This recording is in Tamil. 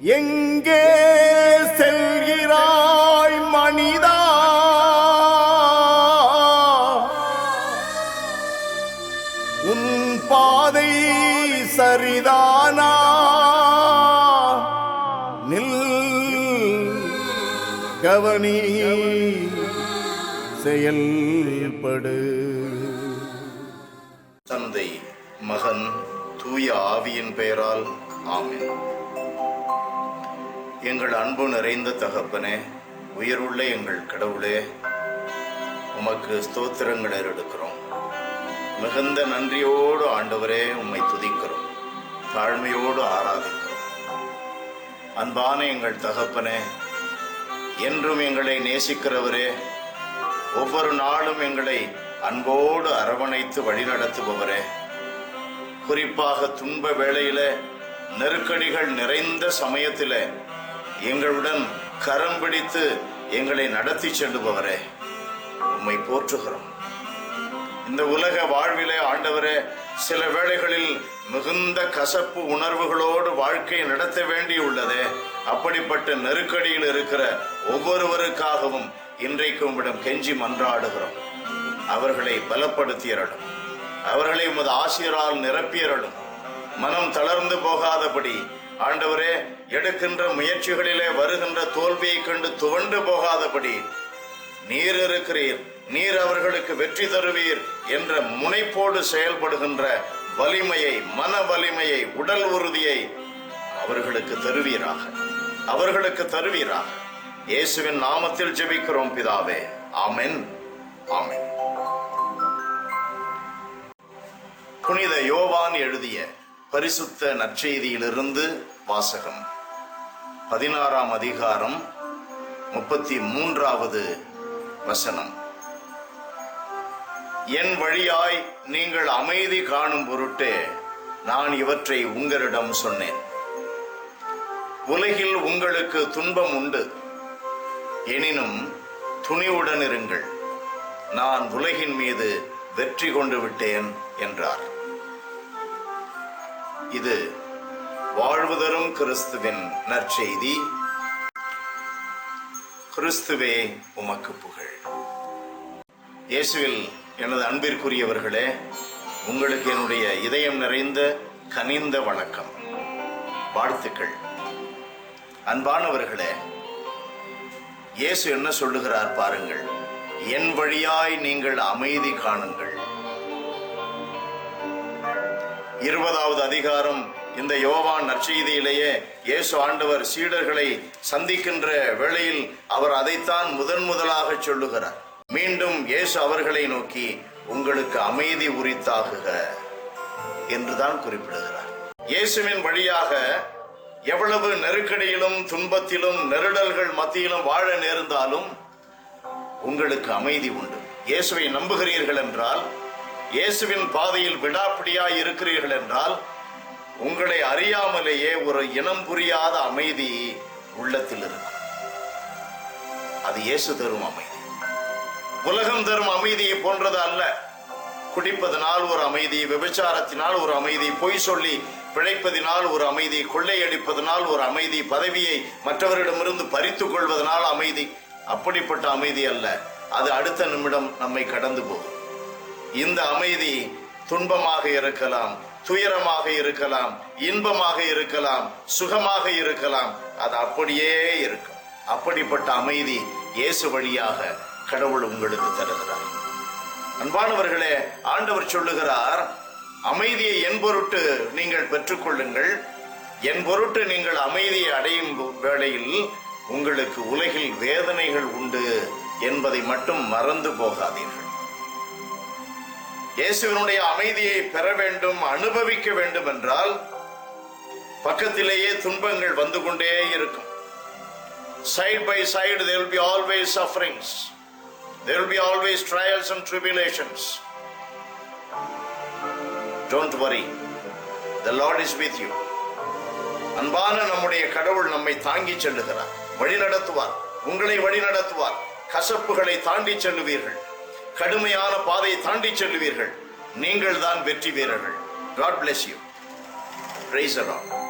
எங்கே செல்கிறாய் மனிதா? உன் பாதை சரிதானா? நில், கவனி, செயல்படு. தந்தை, மகன், தூய ஆவியின் பெயரால் ஆமென். எங்கள் அன்பு நிறைந்த தகப்பனே, உயிருள்ள எங்கள் கடவுளே, உமக்கு ஸ்தோத்திரங்கள் ஏறெடுக்கிறோம். மிகுந்த நன்றியோடு ஆண்டவரே உம்மை துதிக்கிறோம், தாழ்மையோடு ஆராதிக்கிறோம். அன்பான எங்கள் தகப்பனே, என்றும் எங்களை நேசிக்கிறவரே, ஒவ்வொரு நாளும் எங்களை அன்போடு அரவணைத்து வழிநடத்துபவரே, குறிப்பாக துன்ப வேளையில, நெருக்கடிகள் நிறைந்த சமயத்தில எங்களுடன் கரம் பிடித்து எங்களை நடத்தி செல்லுபவரே, உம்மை போற்றுகிறோம். இந்த உலக வாழ்விலே ஆண்டவரே, சில வேளைகளில் மிகுந்த கசப்பு உணர்வுகளோடு வாழ்க்கையை நடத்த வேண்டியுள்ளதே. அப்படிப்பட்ட நெருக்கடியில் இருக்கிற ஒவ்வொருவருக்காகவும் இன்றைக்கு உம்மிடம் கெஞ்சி மன்றாடுகிறோம். அவர்களை பலப்படுத்தியறலும், அவர்களை உமது ஆசிரியரால் நிரப்பியறலும், மனம் தளர்ந்து போகாதபடி ஆண்டவரே, எடுக்கின்ற முயற்சிகளிலே வருகின்ற தோல்வியை கண்டு துவண்டு போகாதபடி நீர் இருக்கிறீர், நீர் அவர்களுக்கு வெற்றி தருவீர் என்ற முனைப்போடு செயல்படுகின்ற வலிமையை, மன வலிமையை, உடல் உறுதியை அவர்களுக்கு தருவீராக, அவர்களுக்கு தருவீராக. இயேசுவின் நாமத்தில் ஜெபிக்கிறோம் பிதாவே, ஆமென், ஆமென். புனித யோவான் எழுதிய பரிசுத்த நற்செய்தியிலிருந்து வாசகம். 16ஆம் அதிகாரம் 33வது வசனம். என் வழியாய் நீங்கள் அமைதி காணும் பொருட்டே நான் இவற்றை உங்களிடம் சொன்னேன். உலகில் உங்களுக்கு துன்பம் உண்டு, எனினும் துணிவுடன் இருங்கள், நான் உலகின் மீது வெற்றி கொண்டு விட்டேன் என்றார். இது வாழ்வு தரும் கிறிஸ்துவின் நற்செய்தி. கிறிஸ்துவே உமக்கு புகழ். இயேசுவில் எனது அன்பிற்குரியவர்களே, உங்களுக்கு என்னுடைய இதயம் நிறைந்த கனிந்த வணக்கம், வாழ்த்துக்கள். அன்பானவர்களே, இயேசு என்ன சொல்லுகிறார் பாருங்கள். என் வழியாய் நீங்கள் அமைதி காணுங்கள். 20வது அதிகாரம் இந்த யோவான் நற்செய்தியிலேயே இயேசு ஆண்டவர் சீடர்களை சந்திக்கின்ற வேளையில் அவர் அதைத்தான் முதலாக சொல்லுகிறார். மீண்டும் இயேசு அவர்களை நோக்கி உங்களுக்கு அமைதி உரித்தாகுக என்றுதான் குறிப்பிடுகிறார். இயேசுவின் வழியாக எவ்வளவு நெருக்கடியிலும் துன்பத்திலும் நெருடல்கள் மத்தியிலும் வாழ நேர்ந்தாலும் உங்களுக்கு அமைதி உண்டு. இயேசுவை நம்புகிறீர்கள் என்றால், இயேசுவின் பாதையில் விடாப்பிடியாய் இருக்கிறீர்கள் என்றால், உங்களை அறியாமலேயே ஒரு இனம் புரியாத அமைதி உள்ளத்தில் இருக்கும். அது இயேசு தரும் அமைதி. உலகம் தரும் அமைதியை போன்றது அல்ல. குடிப்பதனால் ஒரு அமைதி, விபச்சாரத்தினால் ஒரு அமைதி, பொய் சொல்லி பிழைப்பதினால் ஒரு அமைதி, கொள்ளையடிப்பதனால் ஒரு அமைதி, பதவியை மற்றவரிடமிருந்து பறித்துக் கொள்வதனால் அமைதி. அப்படிப்பட்ட அமைதி அல்ல. அது அடுத்த நிமிடம் நம்மை கடந்து போகும். இந்த அமைதி துன்பமாக இருக்கலாம், துயரமாக இருக்கலாம், இன்பமாக இருக்கலாம், சுகமாக இருக்கலாம், அது அப்படியே இருக்கும். அப்படிப்பட்ட அமைதி இயேசு வழியாக கடவுள் உங்களுக்கு தருகிறார். அன்பானவர்களே, ஆண்டவர் சொல்லுகிறார், அமைதியை என் பொருட்டு நீங்கள் பெற்றுக்கொள்ளுங்கள். என் பொருட்டு நீங்கள் அமைதியை அடையும் வேளையில் உங்களுக்கு உலகில் வேதனைகள் உண்டு என்பதை மட்டும் மறந்து போகாதீர்கள். இயேசுவினுடைய அமைதியை பெற வேண்டும், அனுபவிக்க வேண்டும் என்றால் பக்கத்திலேயே துன்பங்கள் வந்து கொண்டே இருக்கும். Side by side there will be always sufferings. There will be always trials and tribulations. Don't worry. The Lord is with you. அன்பான நம்முடைய கடவுள் நம்மை தாங்கி செல்லுகிறார், வழி நடத்துவார், உங்களை வழி நடத்துவார். கசப்புகளை தாண்டி செல்லுவீர்கள், கடுமையான பாதையை தாண்டி செல்லுவீர்கள். நீங்கள் தான் வெற்றி வீரர்கள். God bless you. Praise the Lord.